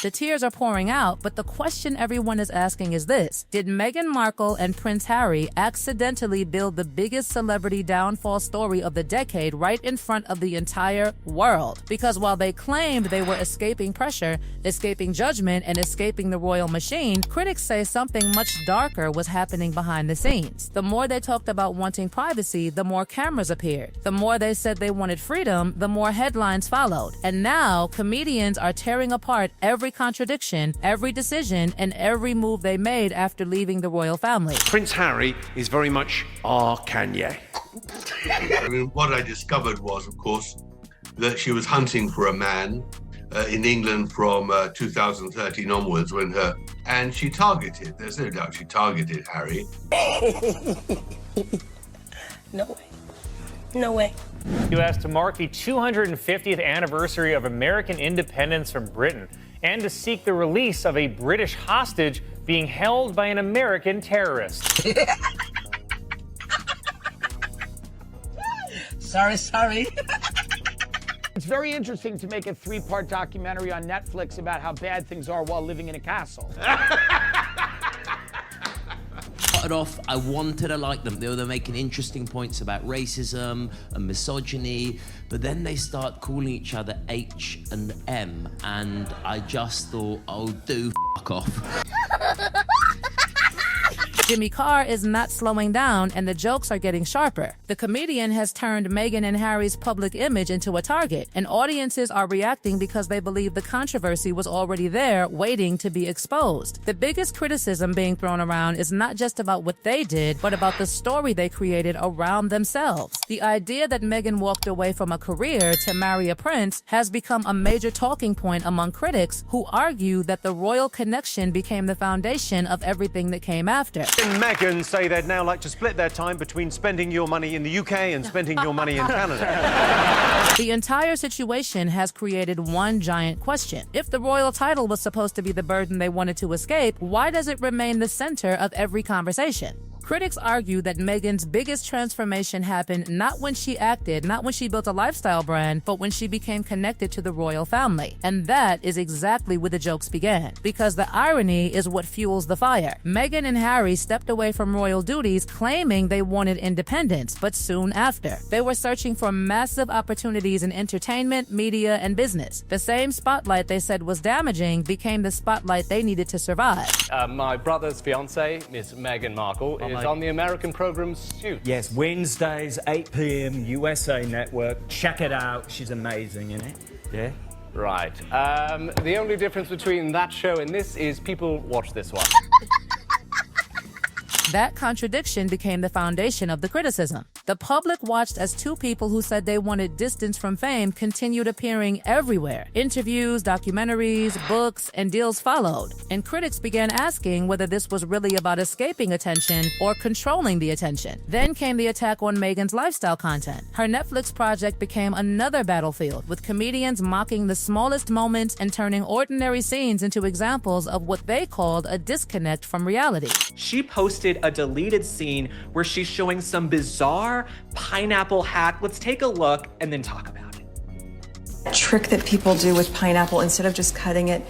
The tears are pouring out, but the question everyone is asking is this: did Meghan Markle and Prince Harry accidentally build the biggest celebrity downfall story of the decade right in front of the entire world? Because while they claimed they were escaping pressure, escaping judgment, and escaping the royal machine, critics say something much darker was happening behind the scenes. The more they talked about wanting privacy, the more cameras appeared. The more they said they wanted freedom, the more headlines followed. And now, comedians are tearing apart every contradiction, every decision, and every move they made after leaving the royal family. Prince Harry is very much our Kanye. I mean, what I discovered was, of course, that she was hunting for a man in England from 2013 onwards and she targeted, there's no doubt she targeted Harry. No way. No way. U.S. to mark the 250th anniversary of American independence from Britain and to seek the release of a British hostage being held by an American terrorist. Sorry. It's very interesting to make a 3-part documentary on Netflix about how bad things are while living in a castle. Started off, I wanted to like them. They were making interesting points about racism and misogyny, but then they start calling each other H and M, and I just thought, oh, do fuck off. Jimmy Carr is not slowing down, and the jokes are getting sharper. The comedian has turned Meghan and Harry's public image into a target, and audiences are reacting because they believe the controversy was already there, waiting to be exposed. The biggest criticism being thrown around is not just about what they did, but about the story they created around themselves. The idea that Meghan walked away from a career to marry a prince has become a major talking point among critics, who argue that the royal connection became the foundation of everything that came after. And Meghan say they'd now like to split their time between spending your money in the UK and spending your money in Canada. The entire situation has created one giant question. If the royal title was supposed to be the burden they wanted to escape, why does it remain the center of every conversation? Critics argue that Meghan's biggest transformation happened not when she acted, not when she built a lifestyle brand, but when she became connected to the royal family. And that is exactly where the jokes began. Because the irony is what fuels the fire. Meghan and Harry stepped away from royal duties, claiming they wanted independence, but soon after, they were searching for massive opportunities in entertainment, media, and business. The same spotlight they said was damaging became the spotlight they needed to survive. My brother's fiancée, Miss Meghan Markle, is on the American program Suits. Yes, Wednesdays, 8 p.m, USA Network. Check it out. She's amazing in it. Yeah? Right. The only difference between that show and this is people watch this one. That contradiction became the foundation of the criticism. The public watched as two people who said they wanted distance from fame continued appearing everywhere. Interviews, documentaries, books, and deals followed. And critics began asking whether this was really about escaping attention or controlling the attention. Then came the attack on Meghan's lifestyle content. Her Netflix project became another battlefield, with comedians mocking the smallest moments and turning ordinary scenes into examples of what they called a disconnect from reality. She posted a deleted scene where she's showing some bizarre pineapple hack. Let's take a look and then talk about it. Trick that people do with pineapple, instead of just cutting it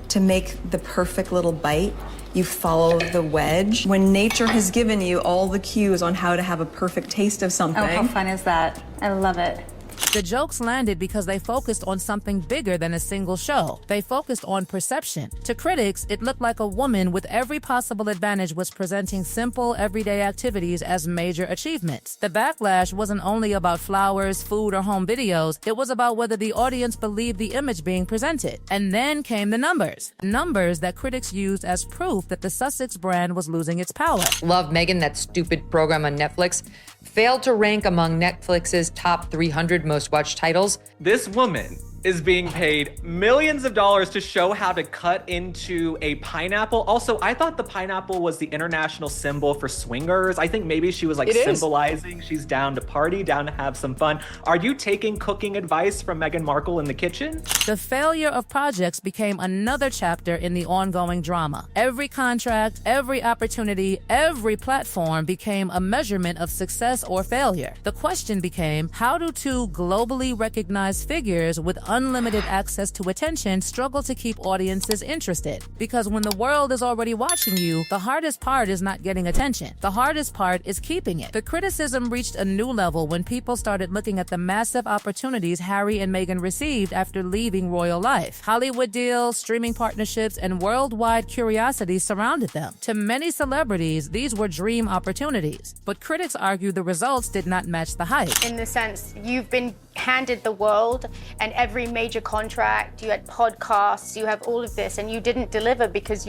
to make the perfect little bite, you follow the wedge. When nature has given you all the cues on how to have a perfect taste of something. Oh, how fun is that? I love it. The jokes landed because they focused on something bigger than a single show. They focused on perception. To critics, it looked like a woman with every possible advantage was presenting simple, everyday activities as major achievements. The backlash wasn't only about flowers, food, or home videos. It was about whether the audience believed the image being presented. And then came the numbers. Numbers that critics used as proof that the Sussex brand was losing its power. Love Meghan, that stupid program on Netflix, failed to rank among Netflix's top 300 most watched titles. This woman is being paid millions of dollars to show how to cut into a pineapple. Also, I thought the pineapple was the international symbol for swingers. I think maybe she was like symbolizing she's down to party, down to have some fun. Are you taking cooking advice from Meghan Markle in the kitchen? The failure of projects became another chapter in the ongoing drama. Every contract, every opportunity, every platform became a measurement of success or failure. The question became, how do two globally recognized figures with unlimited access to attention struggle to keep audiences interested. Because when the world is already watching you, the hardest part is not getting attention. The hardest part is keeping it. The criticism reached a new level when people started looking at the massive opportunities Harry and Meghan received after leaving royal life. Hollywood deals, streaming partnerships, and worldwide curiosity surrounded them. To many celebrities, these were dream opportunities. But critics argue the results did not match the hype. In the sense, you've been handed the world and every major contract, you had podcasts, you have all of this, and you didn't deliver because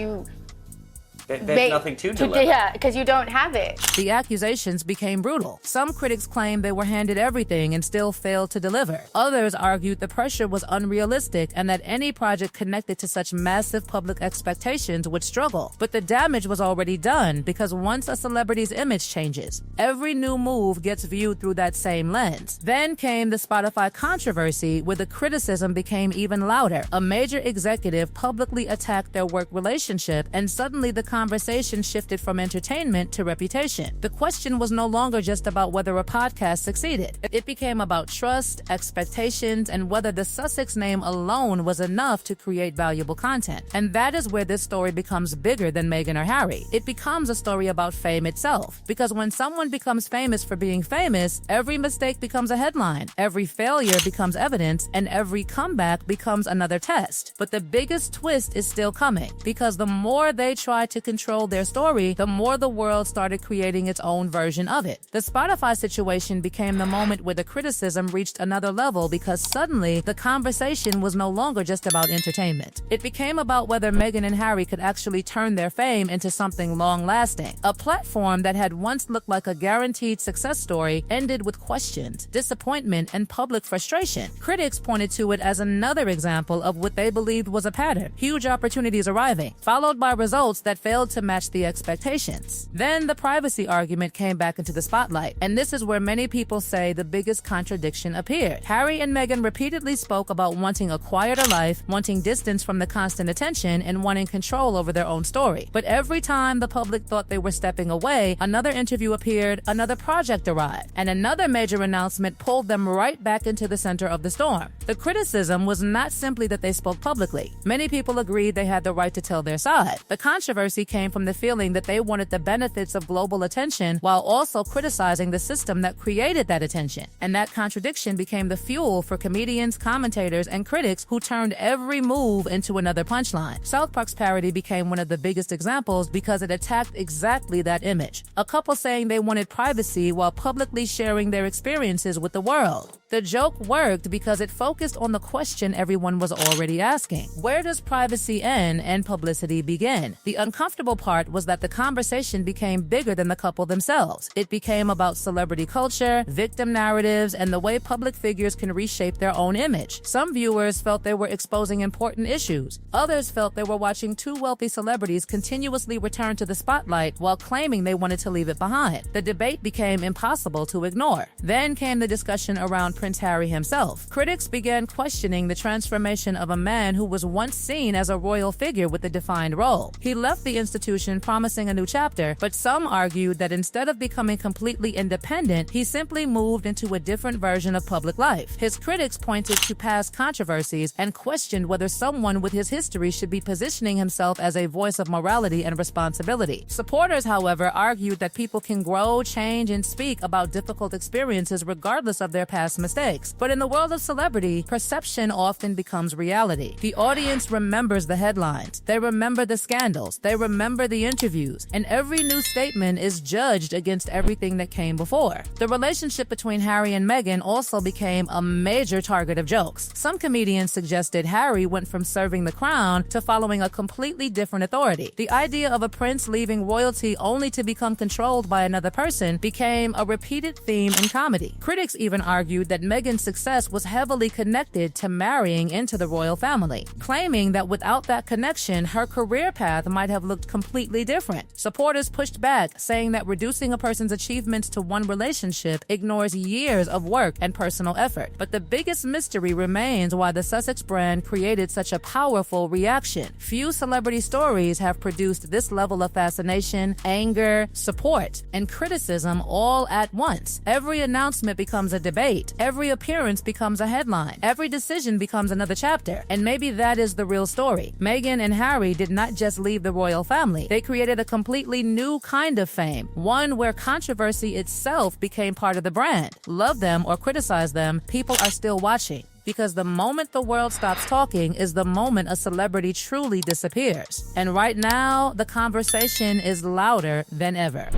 there's nothing to deliver. Yeah, because you don't have it. The accusations became brutal. Some critics claimed they were handed everything and still failed to deliver. Others argued the pressure was unrealistic and that any project connected to such massive public expectations would struggle. But the damage was already done because once a celebrity's image changes, every new move gets viewed through that same lens. Then came the Spotify controversy, where the criticism became even louder. A major executive publicly attacked their work relationship, and suddenly the conversation shifted from entertainment to reputation. The question was no longer just about whether a podcast succeeded. It became about trust, expectations, and whether the Sussex name alone was enough to create valuable content. And that is where this story becomes bigger than Meghan or Harry. It becomes a story about fame itself. Because when someone becomes famous for being famous, every mistake becomes a headline, every failure becomes evidence, and every comeback becomes another test. But the biggest twist is still coming, because the more they try to control their story, the more the world started creating its own version of it. The Spotify situation became the moment where the criticism reached another level, because suddenly the conversation was no longer just about entertainment. It became about whether Meghan and Harry could actually turn their fame into something long-lasting. A platform that had once looked like a guaranteed success story ended with questions, disappointment, and public frustration. Critics pointed to it as another example of what they believed was a pattern: huge opportunities arriving, followed by results that failed to match the expectations. Then the privacy argument came back into the spotlight, and this is where many people say the biggest contradiction appeared. Harry and Meghan repeatedly spoke about wanting a quieter life, wanting distance from the constant attention, and wanting control over their own story. But every time the public thought they were stepping away, another interview appeared, another project arrived, and another major announcement pulled them right back into the center of the storm. The criticism was not simply that they spoke publicly. Many people agreed they had the right to tell their side. The controversy came from the feeling that they wanted the benefits of global attention while also criticizing the system that created that attention. And that contradiction became the fuel for comedians, commentators, and critics who turned every move into another punchline. South Park's parody became one of the biggest examples because it attacked exactly that image. A couple saying they wanted privacy while publicly sharing their experiences with the world. The joke worked because it focused on the question everyone was already asking: where does privacy end and publicity begin? The uncomfortable part was that the conversation became bigger than the couple themselves. It became about celebrity culture, victim narratives, and the way public figures can reshape their own image. Some viewers felt they were exposing important issues. Others felt they were watching two wealthy celebrities continuously return to the spotlight while claiming they wanted to leave it behind. The debate became impossible to ignore. Then came the discussion around Prince Harry himself. Critics began questioning the transformation of a man who was once seen as a royal figure with a defined role. He left the institution promising a new chapter, but some argued that instead of becoming completely independent, he simply moved into a different version of public life. His critics pointed to past controversies and questioned whether someone with his history should be positioning himself as a voice of morality and responsibility. Supporters, however, argued that people can grow, change, and speak about difficult experiences regardless of their past mistakes. But in the world of celebrity, perception often becomes reality. The audience remembers the headlines. They remember the scandals. They remember the interviews. And every new statement is judged against everything that came before. The relationship between Harry and Meghan also became a major target of jokes. Some comedians suggested Harry went from serving the crown to following a completely different authority. The idea of a prince leaving royalty only to become controlled by another person became a repeated theme in comedy. Critics even argued that Meghan's success was heavily connected to marrying into the royal family, claiming that without that connection, her career path might have looked completely different. Supporters pushed back, saying that reducing a person's achievements to one relationship ignores years of work and personal effort. But the biggest mystery remains why the Sussex brand created such a powerful reaction. Few celebrity stories have produced this level of fascination, anger, support, and criticism all at once. Every announcement becomes a debate. Every appearance becomes a headline. Every decision becomes another chapter. And maybe that is the real story. Meghan and Harry did not just leave the royal family. They created a completely new kind of fame, one where controversy itself became part of the brand. Love them or criticize them, people are still watching. Because the moment the world stops talking is the moment a celebrity truly disappears. And right now, the conversation is louder than ever.